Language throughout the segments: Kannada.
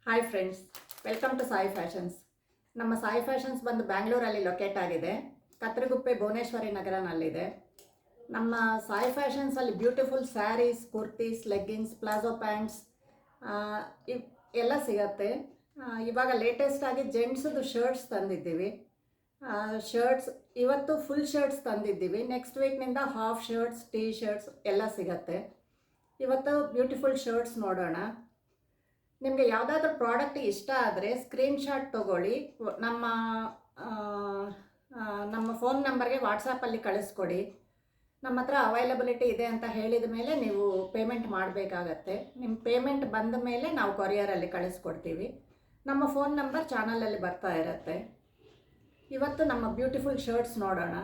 Hi friends, welcome to Sai fashions. ನಮ್ಮ ಸಾಯಿ ಫ್ಯಾಷನ್ಸ್ ಬಂದು ಬ್ಯಾಂಗ್ಳೂರಲ್ಲಿ ಲೊಕೇಟ್ ಆಗಿದೆ. ಕತ್ತರಗುಪ್ಪೆ ಭುವನೇಶ್ವರಿ ನಗರನಲ್ಲಿದೆ. ನಮ್ಮ ಸಾಯಿ ಫ್ಯಾಷನ್ಸಲ್ಲಿ beautiful sarees, kurtis, leggings, palazzo pants ಎಲ್ಲ ಸಿಗತ್ತೆ. ಇವಾಗ ಲೇಟೆಸ್ಟಾಗಿ ಜೆಂಟ್ಸದು ಶರ್ಟ್ಸ್ ತಂದಿದ್ದೀವಿ. ಶರ್ಟ್ಸ್ ಇವತ್ತು ಫುಲ್ ಶರ್ಟ್ಸ್ ತಂದಿದ್ದೀವಿ. ನೆಕ್ಸ್ಟ್ ವೀಕ್ನಿಂದ ಹಾಫ್ ಶರ್ಟ್ಸ್, ಟೀ ಶರ್ಟ್ಸ್ ಎಲ್ಲ ಸಿಗತ್ತೆ. ಇವತ್ತು ಬ್ಯೂಟಿಫುಲ್ ಶರ್ಟ್ಸ್ ನೋಡೋಣ. ನಿಮಗೆ ಯಾವುದಾದ್ರೂ ಪ್ರಾಡಕ್ಟ್ ಇಷ್ಟ ಆದರೆ ಸ್ಕ್ರೀನ್ಶಾಟ್ ತೊಗೊಳ್ಳಿ, ನಮ್ಮ ಫೋನ್ ನಂಬರ್ಗೆ ವಾಟ್ಸಾಪಲ್ಲಿ ಕಳಿಸ್ಕೊಡಿ. ನಮ್ಮ ಹತ್ರ ಅವೈಲಬಿಲಿಟಿ ಇದೆ ಅಂತ ಹೇಳಿದ ಮೇಲೆ ನೀವು ಪೇಮೆಂಟ್ ಮಾಡಬೇಕಾಗತ್ತೆ. ನಿಮ್ಮ ಪೇಮೆಂಟ್ ಬಂದ ಮೇಲೆ ನಾವು ಕೊರಿಯರಲ್ಲಿ ಕಳಿಸ್ಕೊಡ್ತೀವಿ. ನಮ್ಮ ಫೋನ್ ನಂಬರ್ ಚಾನಲಲ್ಲಿ ಬರ್ತಾ ಇರುತ್ತೆ. ಇವತ್ತು ನಮ್ಮ ಬ್ಯೂಟಿಫುಲ್ ಶರ್ಟ್ಸ್ ನೋಡೋಣ.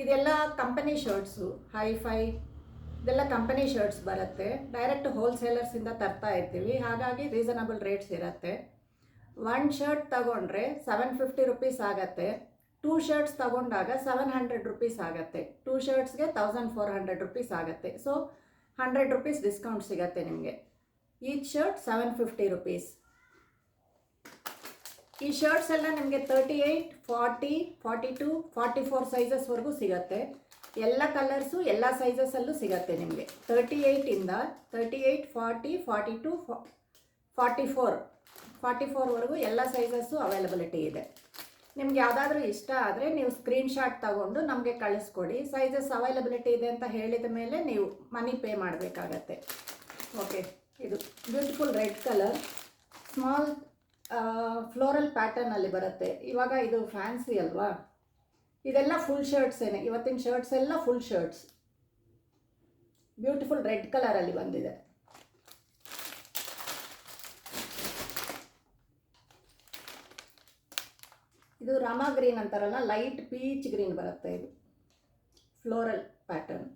ಇದೆಲ್ಲ ಕಂಪನಿ ಶರ್ಟ್ಸು, ಹೈಫೈ ಇದೆಲ್ಲ ಕಂಪನಿ ಶರ್ಟ್ಸ್ ಬರುತ್ತೆ. ಡೈರೆಕ್ಟ್ ಹೋಲ್ಸೇಲರ್ಸಿಂದ ತರ್ತಾ ಇರ್ತೀವಿ, ಹಾಗಾಗಿ ರೀಸನಬಲ್ ರೇಟ್ಸ್ ಇರುತ್ತೆ. 1 ಶರ್ಟ್ ತಗೊಂಡ್ರೆ 750 ರುಪೀಸ್ ಆಗುತ್ತೆ. 2 ಶರ್ಟ್ಸ್ ತಗೊಂಡಾಗ 700 ರುಪೀಸ್ ಆಗುತ್ತೆ. 2 ಶರ್ಟ್ಸ್ಗೆ 1400 ರುಪೀಸ್ ಆಗುತ್ತೆ. ಸೊ 100 ರುಪೀಸ್ ಡಿಸ್ಕೌಂಟ್ ಸಿಗುತ್ತೆ ನಿಮಗೆ. Each shirt 750 rupees. ಈ ಶರ್ಟ್ಸ್ ಎಲ್ಲ ನಿಮಗೆ 38, 40, 42, 44 ಸೈಜಸ್ವರೆಗೂ ಸಿಗುತ್ತೆ. ಎಲ್ಲ ಕಲರ್ಸು ಎಲ್ಲ ಸೈಜಸಲ್ಲೂ ಸಿಗುತ್ತೆ ನಿಮಗೆ. 38ಇಂದ 38, 40, 42, 44ವರೆಗೂ ಎಲ್ಲ ಸೈಜಸ್ಸು ಅವೈಲಬಿಲಿಟಿ ಇದೆ. ನಿಮ್ಗೆ ಯಾವುದಾದ್ರೂ ಇಷ್ಟ ಆದರೆ ನೀವು ಸ್ಕ್ರೀನ್ಶಾಟ್ ತಗೊಂಡು ನಮಗೆ ಕಳಿಸ್ಕೊಡಿ. ಸೈಜಸ್ ಅವೈಲಬಿಲಿಟಿ ಇದೆ ಅಂತ ಹೇಳಿದ ಮೇಲೆ ನೀವು ಮನಿ ಪೇ ಮಾಡಬೇಕಾಗತ್ತೆ. ಓಕೆ, ಇದು beautiful red colour small floral ಪ್ಯಾಟರ್ನಲ್ಲಿ ಬರುತ್ತೆ. ಇವಾಗ ಇದು ಫ್ಯಾನ್ಸಿ ಅಲ್ವಾ, ಇದೆಲ್ಲ ಫುಲ್ ಶರ್ಟ್ಸೇನೆ. ಇವತ್ತಿನ ಶರ್ಟ್ಸ್ ಎಲ್ಲ ಫುಲ್ ಶರ್ಟ್ಸ್. ಬ್ಯೂಟಿಫುಲ್ ರೆಡ್ ಕಲರಲ್ಲಿ ಬಂದಿದೆ. ಇದು ರಾಮಾ ಗ್ರೀನ್ ಅಂತಾರಲ್ಲ, ಲೈಟ್ ಪೀಚ್ ಗ್ರೀನ್ ಬರುತ್ತೆ. ಇದು ಫ್ಲೋರಲ್ ಪ್ಯಾಟರ್ನ್.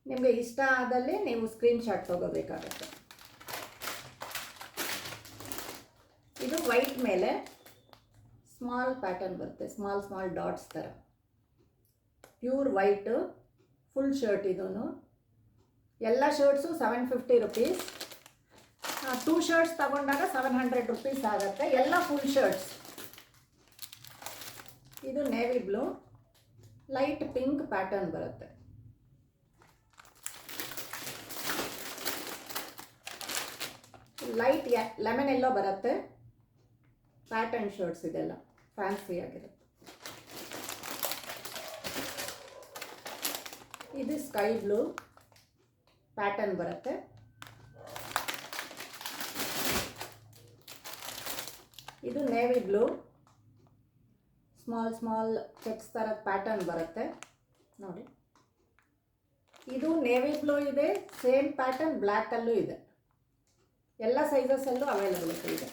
ನಿಮಗೆ ಇಷ್ಟ ಆದಲ್ಲಿ ನೀವು ಸ್ಕ್ರೀನ್ಶಾಟ್ ತಗೋಬೇಕಾಗತ್ತೆ. ಇದು ವೈಟ್ ಮೇಲೆ ಸ್ಮಾಲ್ ಪ್ಯಾಟರ್ನ್ ಬರುತ್ತೆ, ಸ್ಮಾಲ್ ಡಾಟ್ಸ್ ಥರ. Pure white full shirt. ಇದೂ ಎಲ್ಲ ಶರ್ಟ್ಸು 750 ರುಪೀಸ್. 2 ಶರ್ಟ್ಸ್ ತಗೊಂಡಾಗ 700 ರುಪೀಸ್ ಆಗುತ್ತೆ. ಎಲ್ಲ ಫುಲ್ ಶರ್ಟ್ಸ್. ಇದು navy blue, light pink pattern ಬರುತ್ತೆ. ಲೈಟ್ ಲೆಮನ್ ಎಲ್ಲೋ ಬರುತ್ತೆ. ಪ್ಯಾಟರ್ನ್ ಶರ್ಟ್ಸ್ ಇದೆಲ್ಲ ಫ್ಯಾನ್ಸಿ ಆಗಿರುತ್ತೆ. ಇದು ಸ್ಕೈ ಬ್ಲೂ ಪ್ಯಾಟರ್ನ್ ಬರುತ್ತೆ. ಇದು ನೇವಿ ಬ್ಲೂ, ಸ್ಮಾಲ್ ಚೆಕ್ಸ್ ಥರದ ಪ್ಯಾಟರ್ನ್ ಬರುತ್ತೆ ನೋಡಿ. ಇದು ನೇವಿ ಬ್ಲೂ ಇದೆ, ಸೇಮ್ ಪ್ಯಾಟರ್ನ್ ಬ್ಲ್ಯಾಕಲ್ಲೂ ಇದೆ. ಎಲ್ಲ ಸೈಜಸಲ್ಲೂ ಅವೈಲಬಿಲಿಟಿ ಇದೆ.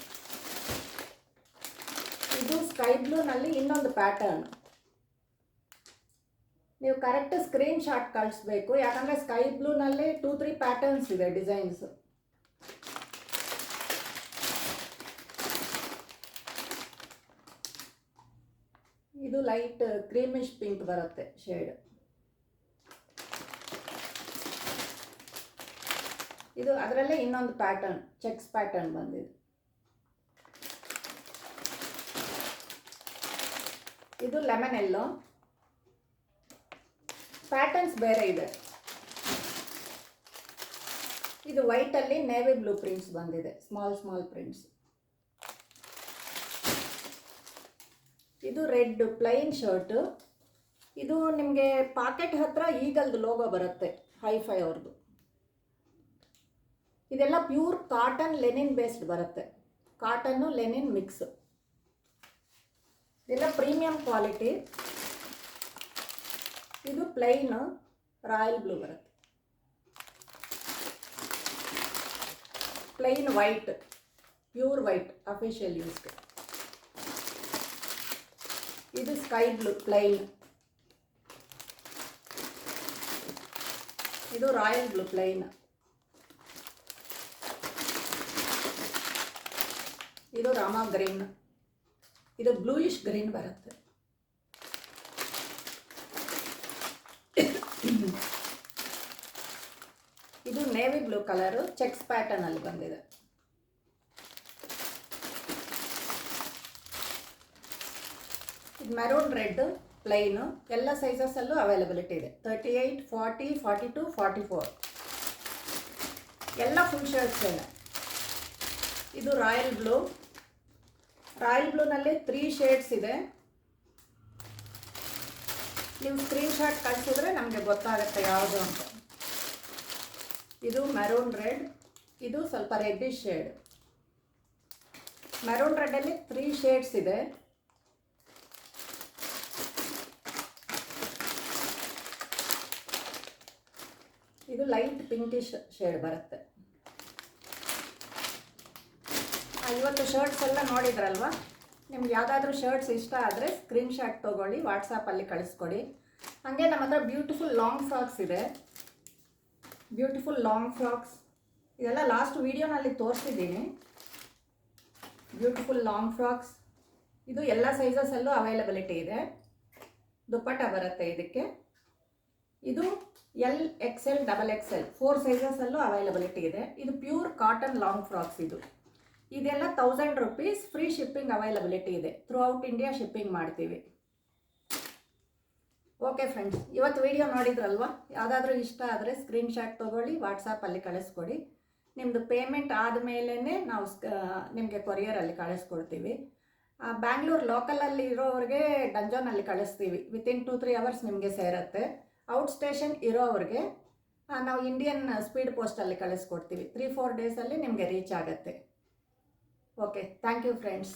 ಇದು ಸ್ಕೈ ಬ್ಲೂನಲ್ಲಿ ಇನ್ನೊಂದು ಪ್ಯಾಟರ್ನ್. ನೀವು ಕರೆಕ್ಟ್ ಸ್ಕ್ರೀನ್ಶಾಟ್ ಕಳಿಸ್ಬೇಕು, ಯಾಕಂದರೆ ಸ್ಕೈ ಬ್ಲೂನಲ್ಲಿ 2-3 ಪ್ಯಾಟರ್ನ್ಸ್ ಇದೆ, ಡಿಸೈನ್ಸ್. ಇದು ಲೈಟ್ ಕ್ರೀಮಿಶ್ ಪಿಂಕ್ ಬರುತ್ತೆ ಶೇಡ್. ಇದು ಅದರಲ್ಲೇ ಇನ್ನೊಂದು ಪ್ಯಾಟರ್ನ್, ಚೆಕ್ಸ್ ಪ್ಯಾಟರ್ನ್ ಬಂದಿದೆ. ಇದು ಲೆಮನ್ ಎಲ್ಲೋ, ಪ್ಯಾಟರ್ನ್ಸ್ ಬೇರೆ ಇದೆ. ಇದು ವೈಟಲ್ಲಿ ನೇವಿ ಬ್ಲೂ ಪ್ರಿಂಟ್ಸ್ ಬಂದಿದೆ, ಸ್ಮಾಲ್ ಪ್ರಿಂಟ್ಸ್. ಇದು ರೆಡ್ ಪ್ಲೈನ್ ಶರ್ಟು. ಇದು ನಿಮಗೆ ಪಾಕೆಟ್ ಹತ್ರ ಈಗಲ್ದು ಲೋಗೋ ಬರುತ್ತೆ, ಹೈಫೈ ಅವ್ರದ್ದು. ಇದೆಲ್ಲ ಪ್ಯೂರ್ ಕಾಟನ್ ಲೆನಿನ್ ಬೇಸ್ಡ್ ಬರುತ್ತೆ. ಕಾಟನ್ನು ಲೆನಿನ್ ಮಿಕ್ಸ್. ಇದೆಲ್ಲ ಪ್ರೀಮಿಯಂ ಕ್ವಾಲಿಟಿ. ಇದು ಪ್ಲೈನ್ ರಾಯಲ್ ಬ್ಲೂ ಬರುತ್ತೆ. Plain white, pure white, official ಯೂಸ್ಗೆ. ಇದು ಸ್ಕೈ ಬ್ಲೂ ಪ್ಲೈನ್. ಇದು ರಾಯಲ್ ಬ್ಲೂ ಪ್ಲೈನ್. ಇದು ರಾಮಾ ಗ್ರೀನ್. ಇದು ಬ್ಲೂಯಿಶ್ ಗ್ರೀನ್ ಬರುತ್ತೆ. ಇದು ನೇವಿ ಬ್ಲೂ ಕಲರು, ಚೆಕ್ಸ್ ಪ್ಯಾಟರ್ನಲ್ಲಿ ಬಂದಿದೆ. ಇದು ಮೆರೂನ್ ರೆಡ್ ಪ್ಲೈನು, ಎಲ್ಲ ಸೈಜಸಲ್ಲೂ ಅವೈಲಬಿಲಿಟಿ ಇದೆ. 38, 40, 42, 44 ಎಲ್ಲ ಫುಲ್ ಶರ್ಟ್ಸ್ ಇದೆ. ಇದು ರಾಯಲ್ ಬ್ಲೂನಲ್ಲಿ 3 ಶೇಡ್ಸ್ ಇದೆ. ನೀವು ಸ್ಕ್ರೀನ್ಶಾಟ್ ಕಳಿಸಿದ್ರೆ ನಮಗೆ ಗೊತ್ತಾಗುತ್ತೆ ಯಾವುದು ಅಂತ. ಇದು ಮೆರೂನ್ ರೆಡ್, ಇದು ಸ್ವಲ್ಪ ರೆಡ್ಡಿಶ್ ಶೇಡ್. ಮೆರೂನ್ ರೆಡ್ಡಲ್ಲಿ 3 ಶೇಡ್ಸ್ ಇದೆ. ಇದು ಲೈಟ್ ಪಿಂಕಿಶ್ ಶೇಡ್ ಬರುತ್ತೆ. ಇವತ್ತು ಶರ್ಟ್ಸ್ ಎಲ್ಲ ನೋಡಿದ್ರಲ್ವ, ನಿಮ್ಗೆ ಯಾವುದಾದ್ರೂ ಶರ್ಟ್ಸ್ ಇಷ್ಟ ಆದರೆ ಸ್ಕ್ರೀನ್ಶಾಟ್ ತೊಗೊಳ್ಳಿ, ವಾಟ್ಸಾಪಲ್ಲಿ ಕಳಿಸ್ಕೊಡಿ. ಹಾಗೆ ನಮ್ಮ ಹತ್ರ ಬ್ಯೂಟಿಫುಲ್ ಲಾಂಗ್ ಫ್ರಾಕ್ಸ್ ಇದೆ. ಬ್ಯೂಟಿಫುಲ್ ಲಾಂಗ್ ಫ್ರಾಕ್ಸ್ ಇದೆಲ್ಲ ಲಾಸ್ಟ್ ವೀಡಿಯೋನಲ್ಲಿ ತೋರಿಸಿದ್ದೀನಿ. ಬ್ಯೂಟಿಫುಲ್ ಲಾಂಗ್ ಫ್ರಾಕ್ಸ್ ಇದು ಎಲ್ಲ ಸೈಜಸಲ್ಲೂ ಅವೈಲಬಿಲಿಟಿ ಇದೆ. ದುಪ್ಪಟ್ಟ ಬರುತ್ತೆ ಇದಕ್ಕೆ. ಇದು L, XL, XXL 4 ಸೈಜಸಲ್ಲೂ ಅವೈಲಬಿಲಿಟಿ ಇದೆ. ಇದು ಪ್ಯೂರ್ ಕಾಟನ್ ಲಾಂಗ್ ಫ್ರಾಕ್ಸ್. ಇದೆಲ್ಲ 1000 ರೂಪೀಸ್. ಫ್ರೀ ಶಿಪ್ಪಿಂಗ್ ಅವೈಲಬಿಲಿಟಿ ಇದೆ. ಥ್ರೂ ಔಟ್ ಇಂಡಿಯಾ ಶಿಪ್ಪಿಂಗ್ ಮಾಡ್ತೀವಿ. ಓಕೆ ಫ್ರೆಂಡ್ಸ್, ಇವತ್ತು ವಿಡಿಯೋ ನೋಡಿದ್ರಲ್ವ, ಯಾವುದಾದ್ರೂ ಇಷ್ಟ ಆದರೆ ಸ್ಕ್ರೀನ್ಶಾಟ್ ತೊಗೊಳ್ಳಿ, ವಾಟ್ಸಾಪಲ್ಲಿ ಕಳಿಸ್ಕೊಡಿ. ನಿಮ್ಮದು ಪೇಮೆಂಟ್ ಆದಮೇಲೆ ನಾವು ನಿಮಗೆ ಕೊರಿಯರಲ್ಲಿ ಕಳಿಸ್ಕೊಡ್ತೀವಿ. ಬ್ಯಾಂಗ್ಳೂರು ಲೋಕಲಲ್ಲಿ ಇರೋವ್ರಿಗೆ ಡಂಜೋನಲ್ಲಿ ಕಳಿಸ್ತೀವಿ. ವಿತಿನ್ 2-3 ಅವರ್ಸ್ ನಿಮಗೆ ಸೇರುತ್ತೆ. ಔಟ್ ಸ್ಟೇಷನ್ ಇರೋವ್ರಿಗೆ ನಾವು ಇಂಡಿಯನ್ ಸ್ಪೀಡ್ ಪೋಸ್ಟಲ್ಲಿ ಕಳಿಸ್ಕೊಡ್ತೀವಿ. 3-4 ಡೇಸಲ್ಲಿ ನಿಮಗೆ ರೀಚ್ ಆಗುತ್ತೆ. Okay, thank you friends.